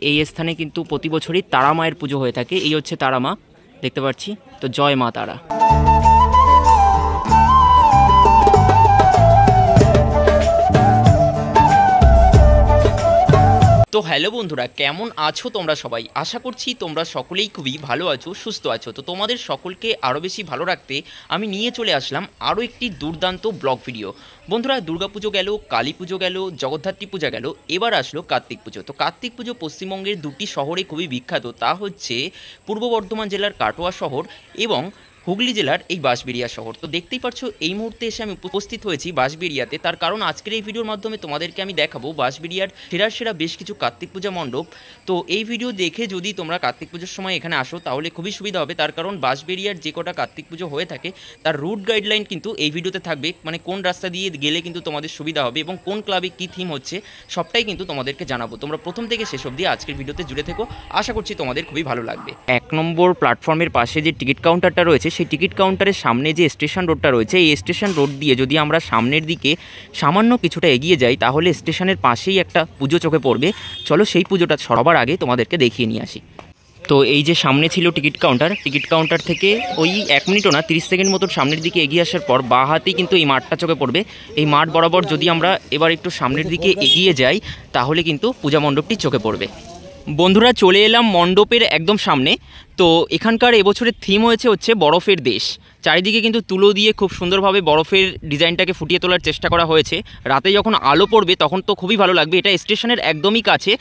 এই স্থানে কিন্তু প্রতি বছরই তারা মায়ের পুজো হয়ে থাকে। এই হচ্ছে তারা মা, দেখতে পাচ্ছি। তো জয় মা তারা। তো হ্যালো বন্ধুরা, কেমন আছো তোমরা সবাই? আশা করছি তোমরা সকলেই খুবই ভালো আছো, সুস্থ আছো। তো তোমাদের সকলকে আরও বেশি ভালো রাখতে আমি নিয়ে চলে আসলাম আরও একটি দুর্দান্ত ব্লগ ভিডিও। বন্ধুরা, দুর্গাপুজো গেল, কালী পুজো গেল, জগদ্ধাত্রী পূজা গেল, এবার আসলো কার্তিক পুজো। তো কার্তিক পুজো পশ্চিমবঙ্গের দুটি শহরে খুবই বিখ্যাত, তা হচ্ছে পূর্ব বর্ধমান জেলার কাটোয়া শহর এবং হুগলি জেলার এই বাঁশবেড়িয়া শহর। তো দেখতেই পাচ্ছো এই মুহূর্তে এসে আমি উপস্থিত হয়েছি বাঁশবেড়িয়াতে। তার কারণ আজকের এই ভিডিওর মাধ্যমে তোমাদেরকে আমি দেখাবো বাঁশবেড়িয়ার সেরা বেশ কিছু কার্তিক পূজা মণ্ডপ। তো এই ভিডিও দেখে যদি তোমরা কার্তিক পুজোর সময় এখানে আসো তাহলে খুবই সুবিধা হবে। তার কারণ বাঁশবেড়িয়ার যে কটা কার্তিক পুজো হয়ে থাকে তার রুট গাইডলাইন কিন্তু এই ভিডিওতে থাকবে, মানে কোন রাস্তা দিয়ে গেলে কিন্তু তোমাদের সুবিধা হবে এবং কোন ক্লাবে কী থিম হচ্ছে সবটাই কিন্তু তোমাদেরকে জানাবো। তোমরা প্রথম থেকে শেষ অবধি আজকের ভিডিওতে জুড়ে থেকো, আশা করছি তোমাদের খুবই ভালো লাগবে। 1 নম্বর প্ল্যাটফর্মের পাশে যে টিকিট কাউন্টারটা রয়েছে, সেই টিকিট কাউন্টারের সামনে যে স্টেশন রোডটা রয়েছে, এই স্টেশন রোড দিয়ে যদি আমরা সামনের দিকে সামান্য কিছুটা এগিয়ে যাই তাহলে স্টেশনের পাশেই একটা পুজো চোখে পড়বে। চলো সেই পুজোটা সবার আগে তোমাদেরকে দেখিয়ে নিয়ে আসি। তো এই যে সামনে ছিল টিকিট কাউন্টার থেকে ওই 1 মিনিটও না 30 সেকেন্ড মতো সামনের দিকে এগিয়ে আসার পর বাঁ হাতেই কিন্তু এই মাঠটা চোখে পড়বে। এই মাঠ বরাবর যদি আমরা এবার একটু সামনের দিকে এগিয়ে যাই তাহলে কিন্তু পূজা মণ্ডপটি চোখে পড়বে। বন্ধুরা, চলে এলাম মণ্ডপের একদম সামনে। তো এখানকার এবছরের থিম হচ্ছে বরফের দেশ। চারিদিকে কিন্তু তুলো দিয়ে খুব সুন্দরভাবে বরফের ডিজাইনটাকে ফুটিয়ে তোলার চেষ্টা করা হয়েছে। রাতে যখন আলো পড়বে তখন তো খুবই ভালো লাগবে। এটা স্টেশনের একদমই কাছে।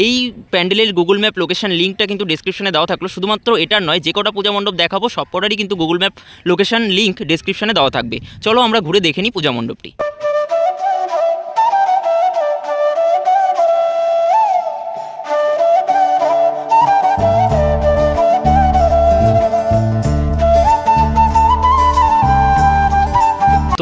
এই প্যান্ডেলের গুগল ম্যাপ লোকেশন লিঙ্কটা কিন্তু ডেসক্রিপশনে দেওয়া থাকলো। শুধুমাত্র এটার নয়, যে কটা পূজা মণ্ডপ দেখাবো সবকটারই কিন্তু গুগল ম্যাপ লোকেশন লিঙ্ক ডেসক্রিপশনে দেওয়া থাকবে। চলো আমরা ঘুরে দেখে নিই পূজা মণ্ডপটি।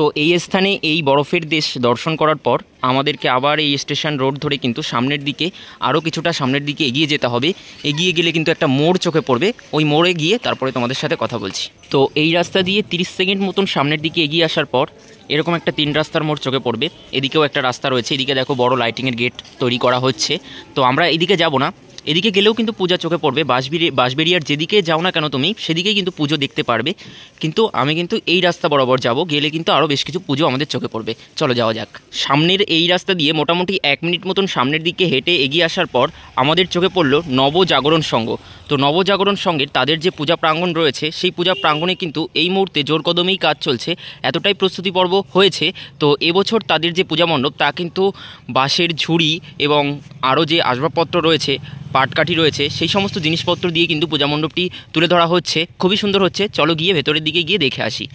তো এই স্থানে এই বরফের দেশ দর্শন করার পর আমাদেরকে আবার এই স্টেশন রোড ধরে কিন্তু সামনের দিকে আরও কিছুটা সামনের দিকে এগিয়ে যেতে হবে। এগিয়ে গেলে কিন্তু একটা মোড় চোখে পড়বে, ওই মোড়ে গিয়ে তারপরে তোমাদের সাথে কথা বলছি। তো এই রাস্তা দিয়ে 30 সেকেন্ড মতন সামনের দিকে এগিয়ে আসার পর এরকম একটা 3 রাস্তার মোড় চোখে পড়বে। এদিকেও একটা রাস্তা রয়েছে, এদিকে দেখো বড় লাইটিংয়ের গেট তৈরি করা হচ্ছে। তো আমরা এদিকে যাব না, এদিকে গেলেও কিন্তু পূজা চোখে পড়বে। বাঁশবেড়িয়ার যেদিকে যাও না কেন তুমি সেদিকেই কিন্তু পুজো দেখতে পারবে। কিন্তু আমি কিন্তু এই রাস্তা বরাবর যাব, গেলে কিন্তু আরও বেশ কিছু পুজো আমাদের চোখে পড়বে। চলো যাওয়া যাক। সামনের এই রাস্তা দিয়ে মোটামুটি 1 মিনিট মতন সামনের দিকে হেঁটে এগিয়ে আসার পর আমাদের চোখে পড়লো নবজাগরণ সংঘ। তো নবজাগরণ সংঘের তাদের যে পূজা প্রাঙ্গণ রয়েছে সেই পূজা প্রাঙ্গণে কিন্তু এই মুহূর্তে জোর কদমেই কাজ চলছে, এতটাই প্রস্তুতি পর্ব হয়েছে। তো এবছর তাদের যে পূজা মণ্ডপ তা কিন্তু বাঁশের ঝুড়ি এবং আরও যে আসবাবপত্র রয়েছে, পাটকাঠি রয়েছে, সেই সমস্ত জিনিসপত্র দিয়ে কিন্তু পূজা মণ্ডপটি তুলে ধরা হচ্ছে। খুবই সুন্দর হচ্ছে। চলো গিয়ে ভেতরের দিকে গিয়ে দেখে আসি।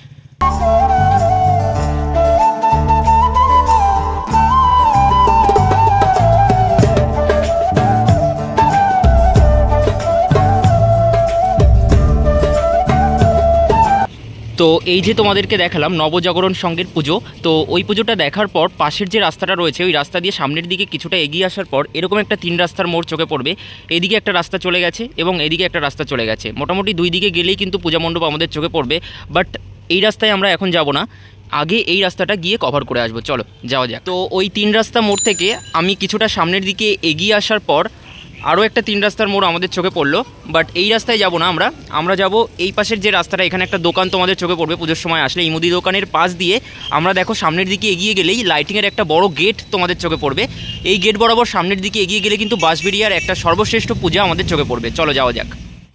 তো এই যে তোমাদেরকে দেখালাম নবজাগরণ সংঘের পুজো। তো ওই পুজোটা দেখার পর পাশের যে রাস্তাটা রয়েছে ওই রাস্তা দিয়ে সামনের দিকে কিছুটা এগিয়ে আসার পর এরকম একটা 3 রাস্তার মোড় চোখে পড়বে। এদিকে একটা রাস্তা চলে গেছে এবং এদিকে একটা রাস্তা চলে গেছে। মোটামুটি 2 দিকে গেলেই কিন্তু পূজা মণ্ডপ আমাদের চোখে পড়বে। বাট এই রাস্তায় আমরা এখন যাব না, আগে এই রাস্তাটা গিয়ে কভার করে আসবো। চলো যাওয়া যাক। তো ওই 3 রাস্তা মোড় থেকে আমি কিছুটা সামনের দিকে এগিয়ে আসার পর আরও একটা 3 রাস্তার মোড় আমাদের চোখে পড়লো। বাট এই রাস্তায় যাব না, আমরা যাব এই পাশের যে রাস্তাটা, এখানে একটা দোকান তোমাদের চোখে পড়বে পুজোর সময় আসলে। এই মুদি দোকানের পাশ দিয়ে আমরা দেখো সামনের দিকে এগিয়ে গেলেই লাইটিংয়ের একটা বড় গেট তোমাদের চোখে পড়বে। এই গেট বরাবর সামনের দিকে এগিয়ে গেলে কিন্তু বাঁশবেড়িয়ার একটা সর্বশ্রেষ্ঠ পূজা আমাদের চোখে পড়বে। চলো যাওয়া যাক।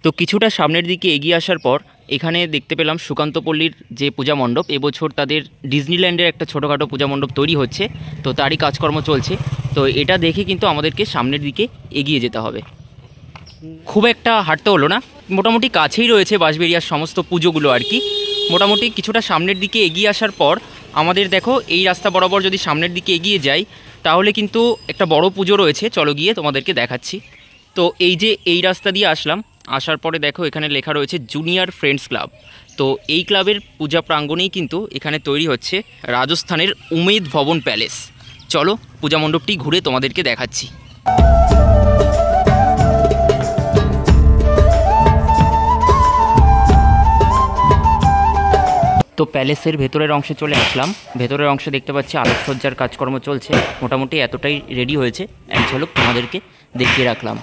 তো কিছুটা সামনের দিকে এগিয়ে আসার পর এখানে দেখতে পেলাম সুকান্তপল্লীর যে পূজা মণ্ডপ, এবছর তাদের ডিজনিল্যান্ডের একটা ছোটোখাটো পূজা মণ্ডপ তৈরি হচ্ছে। তো তারই কাজকর্ম চলছে। তো এটা দেখে কিন্তু আমাদেরকে সামনের দিকে এগিয়ে যেতে হবে। খুব একটা হাঁটতে হলো না, মোটামুটি কাছেই রয়েছে বাঁশবেড়িয়ার সমস্ত পুজোগুলো আর কি। মোটামুটি কিছুটা সামনের দিকে এগিয়ে আসার পর আমাদের দেখো এই রাস্তা বরাবর যদি সামনের দিকে এগিয়ে যাই তাহলে কিন্তু একটা বড় পুজো রয়েছে। চলো গিয়ে তোমাদেরকে দেখাচ্ছি। তো এই যে এই রাস্তা দিয়ে আসলাম, আসার পরে দেখো এখানে লেখা রয়েছে জুনিয়র ফ্রেন্ডস ক্লাব। তো এই ক্লাবের পূজা প্রাঙ্গণেই কিন্তু এখানে তৈরি হচ্ছে রাজস্থানের উমেদ ভবন প্যালেস। চলো পূজা মণ্ডপটি ঘুরে তোমাদেরকে দেখাচ্ছি। তো প্যালেসের ভেতরের অংশে চলে আসলাম। ভেতরের অংশে দেখতে পাচ্ছি আলোকসজ্জার কাজকর্ম চলছে, মোটামুটি এতটাই রেডি হয়েছে। এক ঝলক তোমাদেরকে দেখিয়ে রাখলাম।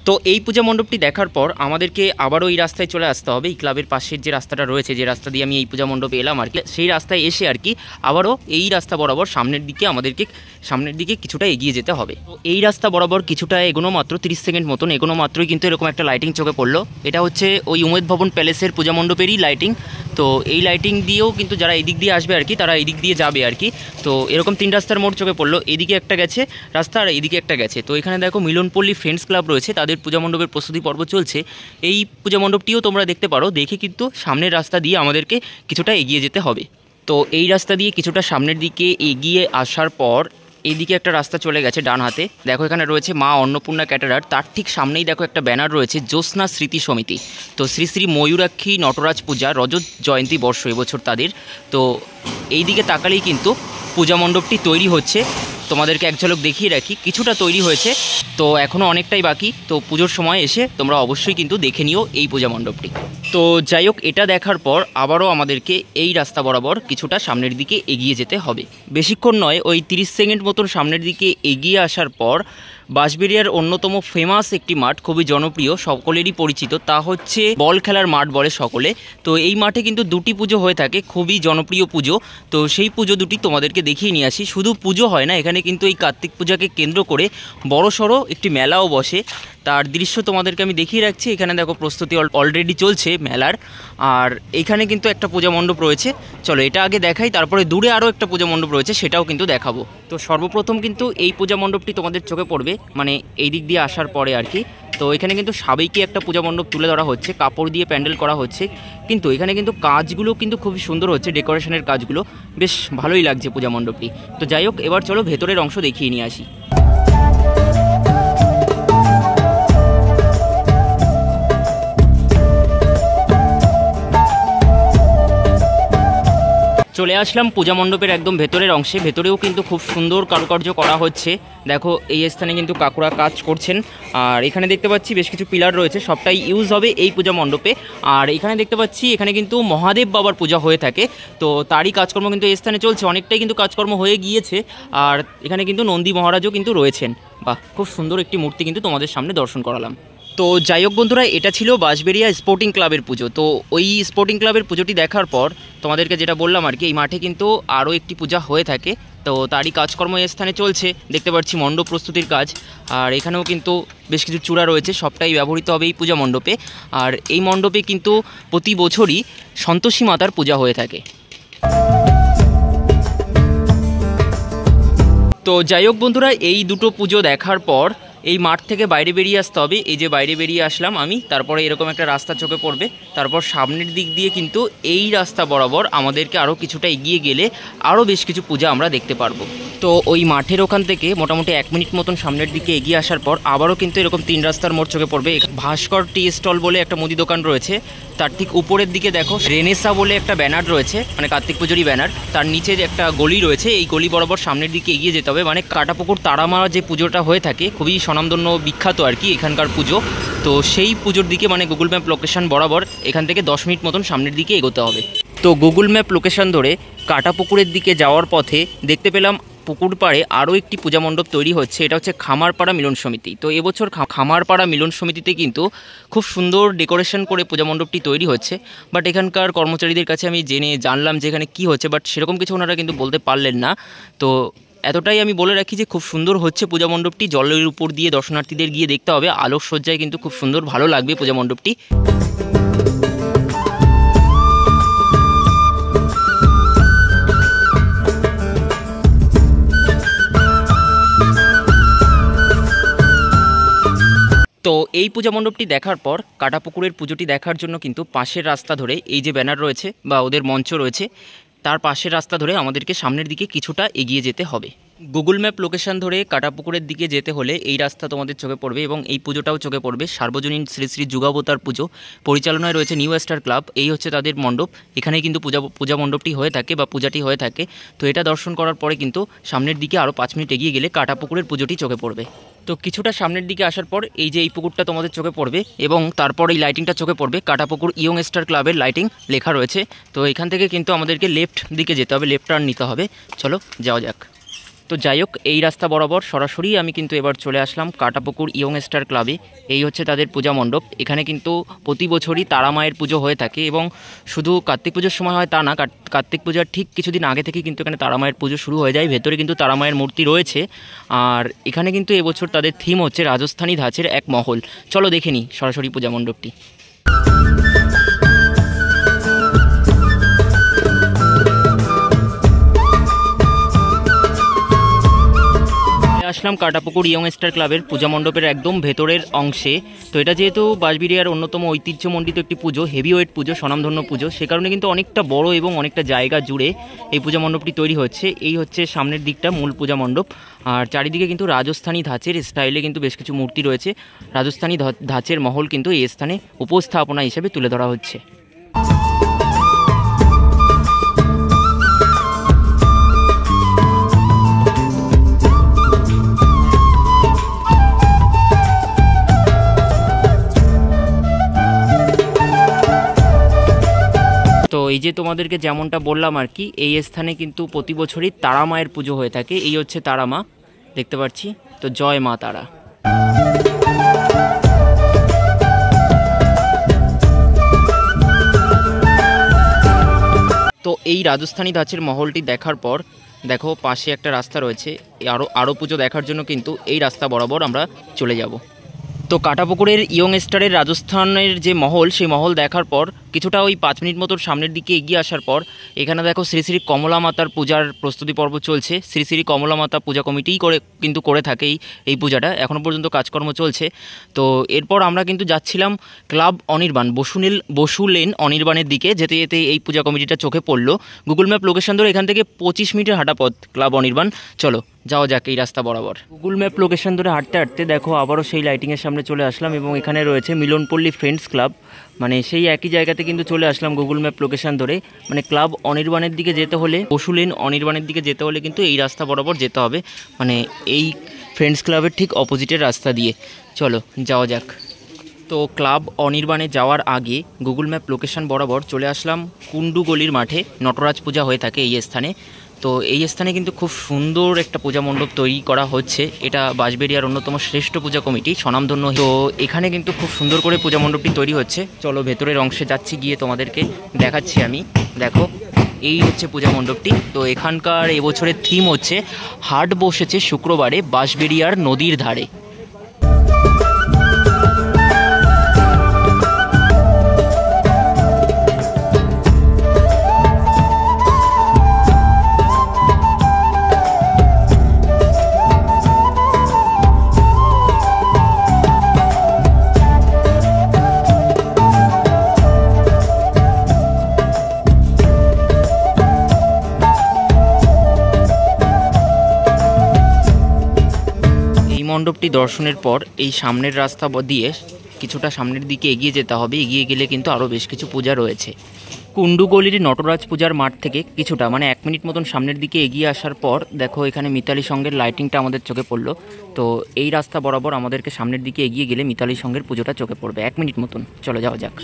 তো এই পূজা মণ্ডপটি দেখার পর আমাদেরকে আবারও এই রাস্তায় চলে আসতে হবে। এই ক্লাবের পাশের যে রাস্তাটা রয়েছে, যে রাস্তা দিয়ে আমি এই পূজা মণ্ডপে এলাম আর কি, সেই রাস্তায় এসে আর কি আবারও এই রাস্তা বরাবর সামনের দিকে কিছুটা এগিয়ে যেতে হবে। তো এই রাস্তা বরাবর কিছুটা এগোনো মাত্র 30 সেকেন্ড মতন এগোনো মাত্রই কিন্তু এরকম একটা লাইটিং চোখে পড়লো। এটা হচ্ছে ওই উমেদ ভবন প্যালেসের পূজা মণ্ডপেরই লাইটিং। তো এই লাইটিং দিয়েও কিন্তু যারা এদিক দিয়ে আসবে আর কি, তারা এদিক দিয়ে যাবে আর কি। তো এরকম 3 রাস্তার মোড় চোখে পড়লো, এদিকে একটা গেছে রাস্তা আর এদিকে একটা গেছে। তো এখানে দেখো মিলনপল্লী ফ্রেন্ডস ক্লাব রয়েছে, তাদের পূজা মণ্ডপের প্রস্তুতি পর্ব চলছে। এই পূজা মণ্ডপটিও তোমরা দেখতে পারো। দেখে কিন্তু সামনের রাস্তা দিয়ে আমাদেরকে কিছুটা এগিয়ে যেতে হবে। তো এই রাস্তা দিয়ে কিছুটা সামনের দিকে এগিয়ে আসার পর এইদিকে একটা রাস্তা চলে গেছে ডান হাতে। দেখো এখানে রয়েছে মা অন্নপূর্ণা ক্যাটারার, তার ঠিক সামনেই দেখো একটা ব্যানার রয়েছে জ্যোৎস্না স্মৃতি সমিতি। তো শ্রী শ্রী ময়ূরাক্ষী নটরাজ পূজা রজত জয়ন্তী বর্ষ এবছর তাদের। তো এই দিকে তাকালেই কিন্তু পূজা মণ্ডপটি তৈরি হচ্ছে। তোমাদেরকে এক ঝলক দেখিয়ে রাখি, কিছুটা তৈরি হয়েছে, তো এখনও অনেকটাই বাকি। তো পুজোর সময় এসে তোমরা অবশ্যই কিন্তু দেখে নিও এই পূজা মণ্ডপটি। তো যাই হোক, এটা দেখার পর আবারও আমাদেরকে এই রাস্তা বরাবর কিছুটা সামনের দিকে এগিয়ে যেতে হবে। বেশিক্ষণ নয়, ওই 30 সেকেন্ড মতন সামনের দিকে এগিয়ে আসার পর বাঁশবেড়িয়ার অন্যতম ফেমাস একটি মাঠ, খুবই জনপ্রিয়, সকলেরই পরিচিত, তা হচ্ছে বল খেলার মাঠ বলে সকলে। তো এই মাঠে কিন্তু 2টি পুজো হয়ে থাকে, খুবই জনপ্রিয় পুজো। তো সেই পুজো দুটি তোমাদেরকে দেখিয়ে নিয়ে আসি। শুধু পুজো হয় না, এখানে কিন্তু এই কার্তিক পূজাকে কেন্দ্র করে বড়সড় একটি মেলাও বসে। তার দৃশ্য তোমাদেরকে আমি দেখিয়ে রাখছি। এখানে দেখো প্রস্তুতি অলরেডি চলছে মেলার। আর এখানে কিন্তু একটা পূজা মণ্ডপ রয়েছে, চলো এটা আগে দেখাই, তারপরে দূরে আরও একটা পূজা মণ্ডপ রয়েছে, সেটাও কিন্তু দেখাবো। তো সর্বপ্রথম কিন্তু এই পূজা মণ্ডপটি তোমাদের চোখে পড়বে, মানে এই দিক দিয়ে আসার পরে আর কি। তো এখানে কিন্তু সাবেকি একটা পূজা মণ্ডপ তুলে ধরা হচ্ছে, কাপড় দিয়ে প্যান্ডেল করা হচ্ছে, কিন্তু এখানে কিন্তু কাজগুলো কিন্তু খুবই সুন্দর হচ্ছে, ডেকোরেশনের কাজগুলো বেশ ভালোই লাগছে পূজা মণ্ডপটি। তো যাই হোক, এবার চলো ভেতরের অংশ দেখিয়ে নিয়ে আসি। চলে আসলাম পূজা মণ্ডপের একদম ভেতরের অংশে। ভেতরেও কিন্তু খুব সুন্দর কারুকার্য করা হচ্ছে। দেখো এই স্থানে কিন্তু কাকুরা কাজ করছেন। আর এখানে দেখতে পাচ্ছি বেশ কিছু পিলার রয়েছে, সবটাই ইউজ হবে এই পূজা মণ্ডপে। আর এখানে দেখতে পাচ্ছি এখানে কিন্তু মহাদেব বাবার পূজা হয়ে থাকে, তো তারই কাজকর্ম কিন্তু এই স্থানে চলছে, অনেকটাই কিন্তু কাজকর্ম হয়ে গিয়েছে। আর এখানে কিন্তু নন্দী মহারাজও কিন্তু রয়েছেন। বাহ, খুব সুন্দর একটি মূর্তি কিন্তু তোমাদের সামনে দর্শন করালাম। তো যাই হোক বন্ধুরা, এটা ছিল বাঁশবেড়িয়া স্পোর্টিং ক্লাবের পুজো। তো ওই স্পোর্টিং ক্লাবের পুজোটি দেখার পর তোমাদেরকে যেটা বললাম আর কি, এই মাঠে কিন্তু আরও একটি পূজা হয়ে থাকে, তো তারই কাজকর্ম এই স্থানে চলছে। দেখতে পাচ্ছি মণ্ডপ প্রস্তুতির কাজ। আর এখানেও কিন্তু বেশ কিছু চূড়া রয়েছে, সবটাই ব্যবহৃত হবে এই পূজা মণ্ডপে। আর এই মণ্ডপে কিন্তু প্রতি বছরই সন্তোষী মাতার পূজা হয়ে থাকে। তো যাই হোক বন্ধুরা, এই দুটো পুজো দেখার পর এই মাঠ থেকে বাইরে বেরিয়ে আসতে হবে। এই যে বাইরে বেরিয়ে আসলাম আমি, তারপরে এরকম একটা রাস্তা চোখে পড়বে। তারপর সামনের দিক দিয়ে কিন্তু এই রাস্তা বরাবর আমাদেরকে আরও কিছুটা এগিয়ে গেলে আরও বেশ কিছু পূজা আমরা দেখতে পারবো। তো ওই মাঠের ওখান থেকে মোটামুটি 1 মিনিট মতন সামনের দিকে এগিয়ে আসার পর আবারও কিন্তু এরকম 3 রাস্তার মোড় চোখে পড়বে। ভাস্কর টি স্টল বলে একটা মুদি দোকান রয়েছে, তার ঠিক উপরের দিকে দেখো রেনেসা বলে একটা ব্যানার রয়েছে, মানে কার্তিক পুজোরই ব্যানার। তার নিচে একটা গলি রয়েছে, এই গলি বরাবর সামনের দিকে এগিয়ে যেতে হবে। মানে কাটাপুকুর তারামা যে পুজোটা হয়ে থাকে, খুবই স্বনামধন্য বিখ্যাত আর কি এখানকার পুজো। তো সেই পুজোর দিকে মানে গুগল ম্যাপ লোকেশন বরাবর এখান থেকে 10 মিনিট মতন সামনের দিকে এগোতে হবে। তো গুগল ম্যাপ লোকেশন ধরে কাটাপুকুরের দিকে যাওয়ার পথে দেখতে পেলাম পুকুর পাড়ে আরও একটি পূজা মণ্ডপ তৈরি হচ্ছে। এটা হচ্ছে খামারপাড়া মিলন সমিতি। তো এবছর খামারপাড়া মিলন সমিতিতে কিন্তু খুব সুন্দর ডেকোরেশন করে পূজা মণ্ডপটি তৈরি হচ্ছে। বাট এখানকার কর্মচারীদের কাছে আমি জানলাম যে এখানে কী হচ্ছে, বাট সেরকম কিছু ওনারা কিন্তু বলতে পারলেন না। তো এতটাই আমি বলে রাখি যে খুব সুন্দর হচ্ছে পূজা মণ্ডপটি, জলের উপর দিয়ে দর্শনার্থীদের গিয়ে দেখতে হবে, আলোকসজ্জায় কিন্তু খুব সুন্দর ভালো লাগবে পূজা মণ্ডপটি। তো এই পূজা মণ্ডপটি দেখার পর কাটাপুকুরের পুজোটি দেখার জন্য কিন্তু পাশের রাস্তা ধরে এই যে ব্যানার রয়েছে বা ওদের মঞ্চ রয়েছে, তার পাশের রাস্তা ধরে আমাদেরকে সামনের দিকে কিছুটা এগিয়ে যেতে হবে। গুগল ম্যাপ লোকেশন ধরে কাটাপুকুরের দিকে যেতে হলে এই রাস্তা তোমাদের চোখে পড়বে এবং এই পুজোটাও চোখে পড়বে। সার্বজনীন শ্রী শ্রী যুগাবতার পুজো পরিচালনায় রয়েছে নিউ স্টার ক্লাব, এই হচ্ছে তাদের মণ্ডপ। এখানেই কিন্তু পূজা মণ্ডপটি হয়ে থাকে বা পূজাটি হয়ে থাকে। তো এটা দর্শন করার পরে কিন্তু সামনের দিকে আরও 5 মিনিট এগিয়ে গেলে কাটাপুকুরের পুজোটি চোখে পড়বে। তো কিছুটা সামনের দিকে আসার পর এই যে এই পুকুরটা তোমাদের চোখে পড়বে এবং তারপর এই লাইটিংটা চোখে পড়বে, কাটাপুকুর ইয়ং স্টার ক্লাবের লাইটিং লেখা রয়েছে। তো এখান থেকে কিন্তু আমাদেরকে লেফট দিকে যেতে হবে, লেফট টার্ন নিতে হবে। চলো যাওয়া যাক। তো যাই হোক, এই রাস্তা বরাবর সরাসরি আমি কিন্তু এবার চলে আসলাম কাটাপুকুর ইয়ং স্টার ক্লাবে। এই হচ্ছে তাদের পূজা মণ্ডপ। এখানে কিন্তু প্রতি বছরই তারা মায়ের পুজো হয়ে থাকে এবং শুধু কার্তিক পুজোর সময় হয় তা না, কার্তিক পূজার ঠিক কিছুদিন আগে থেকে কিন্তু এখানে তারা মায়ের পুজো শুরু হয়ে যায়। ভেতরে কিন্তু তারা মায়ের মূর্তি রয়েছে। আর এখানে কিন্তু এবছর তাদের থিম হচ্ছে রাজস্থানী ধাঁচের এক মহল। চলো দেখে নিই সরাসরি পূজা মণ্ডপটি। আসলাম কাটাপুকুর ইয়ং স্টার ক্লাবের পূজা মণ্ডপের একদম ভেতরের অংশে। তো এটা যেহেতু বাঁশবেড়িয়ার অন্যতম ঐতিহ্যমণ্ডিত একটি পুজো, হেভিওয়েট পুজো, স্বনামধন্য পুজো, সে কারণে কিন্তু অনেকটা বড় এবং অনেকটা জায়গা জুড়ে এই পূজা মণ্ডপটি তৈরি হচ্ছে। এই হচ্ছে সামনের দিকটা মূল পূজা মণ্ডপ। আর চারিদিকে কিন্তু রাজস্থানী ধাঁচের স্টাইলে কিন্তু বেশ কিছু মূর্তি রয়েছে। রাজস্থানী ধাঁচের মহল কিন্তু এই স্থানে উপস্থাপনা হিসেবে তুলে ধরা হচ্ছে। তো এই যে তোমাদেরকে যেমনটা বললাম আর কি, এই স্থানে কিন্তু প্রতি বছরই তারা মায়ের পুজো হয়ে থাকে। এই হচ্ছে তারা মা, দেখতে পাচ্ছি। তো জয় মা তারা। তো এই রাজস্থানী ধাঁচের মহলটি দেখার পর দেখো পাশে একটা রাস্তা রয়েছে। আরও পুজো দেখার জন্য কিন্তু এই রাস্তা বরাবর আমরা চলে যাব। তো কাটাপুকুরের ইয়ং স্টারের রাজস্থানের যে মহল, সেই মহল দেখার পর কিছুটা ওই 5 মিনিট মতো সামনের দিকে এগিয়ে আসার পর এখানে দেখো শ্রী শ্রী কমলা মাতার পূজার প্রস্তুতি পর্ব চলছে। শ্রী শ্রী কমলা মাতা পূজা কমিটিই করে থাকে এই পূজাটা, এখনও পর্যন্ত কাজকর্ম চলছে। তো এরপর আমরা কিন্তু যাচ্ছিলাম ক্লাব অনির্বাণ, বসু লেন অনির্বাণের দিকে। যেতে যেতে এই পূজা কমিটিটা চোখে পড়লো। গুগল ম্যাপ লোকেশন ধরে এখান থেকে 25 মিনিটের হাঁটা পথ ক্লাব অনির্বাণ। চলো যাওয়া যাক এই রাস্তা বরাবর। গুগল ম্যাপ লোকেশন ধরে হাঁটতে হাঁটতে দেখো আবারও সেই লাইটিংয়ের সামনে চলে আসলাম এবং এখানে রয়েছে মিলনপল্লী ফ্রেন্ডস ক্লাব। মানে সেই একই জায়গাতে কিন্তু চলে আসলাম গুগল ম্যাপ লোকেশন ধরে। মানে ক্লাব অনির্বাণের দিকে যেতে হলে, বসু লেন অনির্বাণের দিকে যেতে হলে কিন্তু এই রাস্তা বরাবর যেতে হবে, মানে এই ফ্রেন্ডস ক্লাবের ঠিক অপোজিটের রাস্তা দিয়ে। চলো যাওয়া যাক। তো ক্লাব অনির্বাণে যাওয়ার আগে গুগল ম্যাপ লোকেশন বরাবর চলে আসলাম কুন্ডু গলির মাঠে। নটরাজ পূজা হয়ে থাকে এই স্থানে। তো এই স্থানে কিন্তু খুব সুন্দর একটা পূজা মণ্ডপ তৈরি করা হচ্ছে। এটা বাঁশবেড়িয়ার অন্যতম শ্রেষ্ঠ পূজা কমিটি, স্বনামধন্য। তো এখানে কিন্তু খুব সুন্দর করে পূজা মণ্ডপটি তৈরি হচ্ছে। চলো ভেতরের অংশে যাচ্ছি, গিয়ে তোমাদেরকে দেখাচ্ছি আমি। দেখো এই হচ্ছে পূজা মণ্ডপটি। তো এখানকার এবছরের থিম হচ্ছে হাট বসেছে শুক্রবারে বাঁশবেড়িয়ার নদীর ধারে। মণ্ডপটি দর্শনের পর এই সামনের রাস্তা দিয়ে কিছুটা সামনের দিকে এগিয়ে যেতে হবে। এগিয়ে গেলে কিন্তু আরও বেশ কিছু পূজা রয়েছে। কুন্ডুগলির নটরাজ পূজার মাঠ থেকে কিছুটা, মানে 1 মিনিট মতন সামনের দিকে এগিয়ে আসার পর দেখো এখানে মিতালি সঙ্গের লাইটিংটা আমাদের চোখে পড়লো। তো এই রাস্তা বরাবর আমাদেরকে সামনের দিকে এগিয়ে গেলে মিতালি সঙ্গের পুজোটা চোখে পড়বে 1 মিনিট মতন। চলো যাওয়া যাক।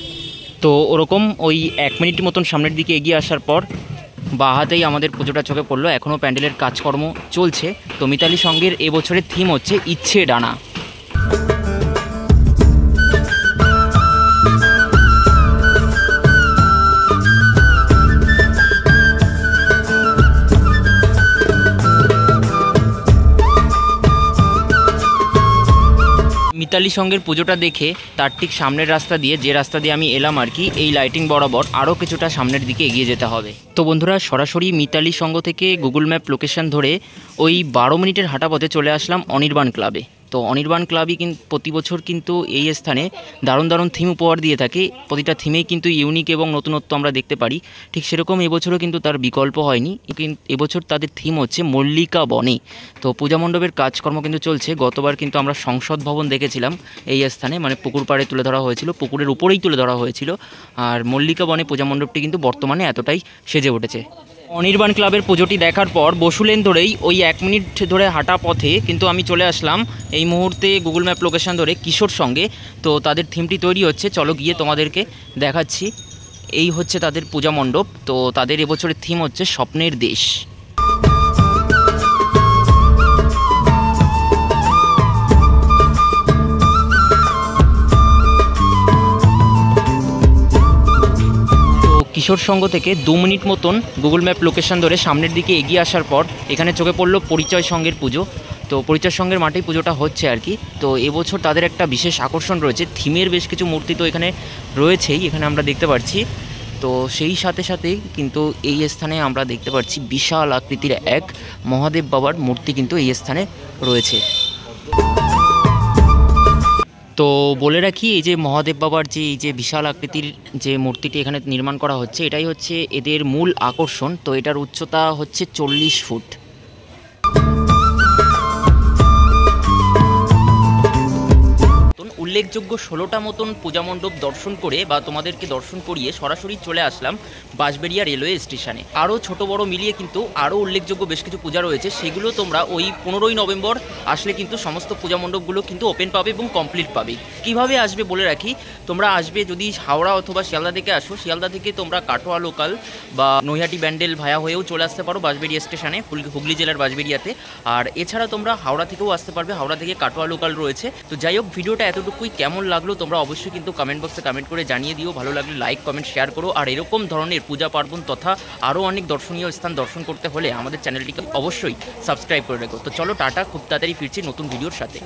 তো ওরকম ওই 1 মিনিট মতন সামনের দিকে এগিয়ে আসার পর বাঁ হাতেই আমাদের পুজোটা চোখে পড়লো। এখনও প্যান্ডেলের কাজকর্ম চলছে। তো মিতালি সঙ্গের এবছরের থিম হচ্ছে ইচ্ছে ডানা। মিতালি সঙ্গের পুজোটা দেখে তার ঠিক সামনের রাস্তা দিয়ে, যে রাস্তা দিয়ে আমি এলাম আর কি, এই লাইটিং বরাবর আরও কিছুটা সামনের দিকে এগিয়ে যেতে হবে। তো বন্ধুরা সরাসরি মিতালি সঙ্গ থেকে গুগল ম্যাপ লোকেশন ধরে ওই 12 মিনিটের হাঁটা পথে চলে আসলাম অনির্বাণ ক্লাবে। তো অনির্বাণ ক্লাবই কিন্তু প্রতি বছর কিন্তু এই স্থানে দারুণ দারুণ থিম উপহার দিয়ে থাকে। প্রতিটা থিমেই কিন্তু ইউনিক এবং নতুনত্ব আমরা দেখতে পারি। ঠিক সেরকম এবছরও কিন্তু তার বিকল্প হয়নি। এবছর তাদের থিম হচ্ছে মল্লিকা বনে। তো পূজা মণ্ডপের কাজকর্ম কিন্তু চলছে। গতবার কিন্তু আমরা সংসদ ভবন দেখেছিলাম এই স্থানে, মানে পুকুর পাড়ে তুলে ধরা হয়েছিল, পুকুরের উপরেই তুলে ধরা হয়েছিল। আর মল্লিকা বনে পূজা মণ্ডপটি কিন্তু বর্তমানে এতটাই সেজে উঠেছে। অনির্বাণ ক্লাবের পুজোটি দেখার পর বসু লেন ধরেই ওই 1 মিনিট ধরে হাঁটা পথে কিন্তু আমি চলে আসলাম এই মুহূর্তে গুগল ম্যাপ লোকেশন ধরে কিশোর সঙ্গে। তো তাদের থিমটি তৈরি হচ্ছে, চলো গিয়ে তোমাদেরকে দেখাচ্ছি। এই হচ্ছে তাদের পূজা মণ্ডপ। তো তাদের এবছরের থিম হচ্ছে স্বপ্নের দেশ। কিশোর সংঘ থেকে 2 মিনিট মতন গুগল ম্যাপ লোকেশন ধরে সামনের দিকে এগিয়ে আসার পর এখানে চোখে পড়লো পরিচয় সংঘের পুজো। তো পরিচয় সংঘের মাঠেই পুজোটা হচ্ছে আর কি। তো এবছর তাদের একটা বিশেষ আকর্ষণ রয়েছে, থিমের বেশ কিছু মূর্তি তো এখানে রয়েছেই, এখানে আমরা দেখতে পাচ্ছি। তো সেই সাথে সাথেই কিন্তু এই স্থানে আমরা দেখতে পাচ্ছি বিশাল আকৃতির এক মহাদেব বাবার মূর্তি কিন্তু এই স্থানে রয়েছে। তো বলে রাখি, এই যে মহাদেব বাবার যে এই যে বিশাল আকৃতির যে মূর্তিটি এখানে নির্মাণ করা হচ্ছে, এটাই হচ্ছে এদের মূল আকর্ষণ। তো এটার উচ্চতা হচ্ছে 40 ফুট। উল্লেখযোগ্য 16টা মতন পূজা মণ্ডপ দর্শন করে বা তোমাদেরকে দর্শন করিয়ে সরাসরি চলে আসলাম বাঁশবেড়িয়া রেলওয়ে স্টেশনে। আরও ছোট বড় মিলিয়ে কিন্তু আরও উল্লেখযোগ্য বেশ কিছু পূজা রয়েছে, সেগুলো তোমরা ওই 15ই নভেম্বর আসলে কিন্তু সমস্ত পূজা মণ্ডপগুলো কিন্তু ওপেন পাবে এবং কমপ্লিট পাবে। কিভাবে আসবে বলে রাখি, তোমরা আসবে যদি হাওড়া অথবা শিয়ালদা থেকে আসো, শিয়ালদা থেকে তোমরা কাটোয়া লোকাল বা নৈহাটি ব্যান্ডেল ভায়া হয়েও চলে আসতে পারো বাঁশবেড়িয়া স্টেশনে, হুগলি জেলার বাঁশবেড়িয়াতে। আর এছাড়া তোমরা হাওড়া থেকেও আসতে পারবে, হাওড়া থেকে কাটোয়া লোকাল রয়েছে। তো যাই হোক, ভিডিওটা এতটুকুই। কেমন লাগলো তোমরা অবশ্যই কিন্তু কমেন্ট বক্সে কমেন্ট করে জানিয়ে দিও। ভালো লাগলে লাইক কমেন্ট শেয়ার করো। আর এরকম ধরনের পূজা পার্বণ তথা আরও অনেক দর্শনীয় স্থান দর্শন করতে হলে আমাদের চ্যানেলটিকে অবশ্যই সাবস্ক্রাইব করে রাখো। তো চলো টাটা, খুব তাড়াতাড়ি ফিরছি নতুন ভিডিওর সাথে।